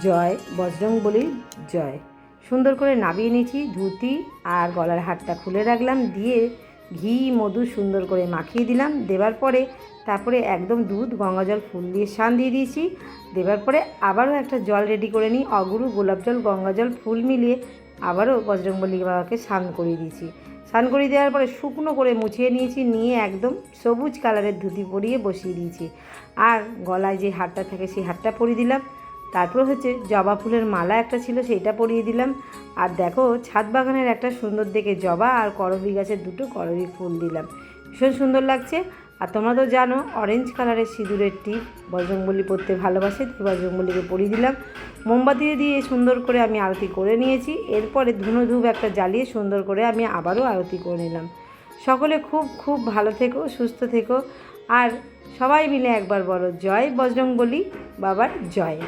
জয় বজরংবলীর জয়। সুন্দর করে নাবিয়ে নিয়েছি, ধুতি আর গলার হারটা খুলে রাখলাম, দিয়ে ঘি মধু সুন্দর করে মাখিয়ে দিলাম। দেওয়ার পরে তারপরে একদম দুধ গঙ্গা জল ফুল দিয়ে স্নান দিয়ে দিয়েছি। দেওয়ার পরে আবারও একটা জল রেডি করে নিই, অগুরু গোলাপ জল গঙ্গা জল ফুল মিলিয়ে আবারও বজরংবলী বাবাকে স্নান করিয়ে দিয়েছি। স্নান করিয়ে দেওয়ার পরে শুকনো করে মুছিয়ে নিয়েছি, নিয়ে একদম সবুজ কালারের ধুতি পরিয়ে বসিয়ে দিয়েছি। আর গলায় যে হারটা থাকে সেই হারটা পরিয়ে দিলাম। তারপর হচ্ছে জবা ফুলের মালা একটা ছিল, সেইটা পরিয়ে দিলাম। আর দেখো ছাদ বাগানের একটা সুন্দর দেখে জবা আর করবী গাছের দুটো করবী ফুল দিলাম, ভীষণ সুন্দর লাগছে। আর তোমরা তো জানো অরেঞ্জ কালারের সিঁদুরের টিপ বজরংবলী পরতে ভালোবাসে, তাই বজরংবলীকে পরিয়ে দিলাম। মোমবাতি দিয়ে সুন্দর করে আমি আরতি করে নিয়েছি। এরপরে ধুনো ধূপ একটা জ্বালিয়ে সুন্দর করে আমি আবারও আরতি করে নিলাম। সকলে খুব খুব ভালো থেকো, সুস্থ থেকো, আর সবাই মিলে একবার বলো জয় বজরংবলী বাবার জয়।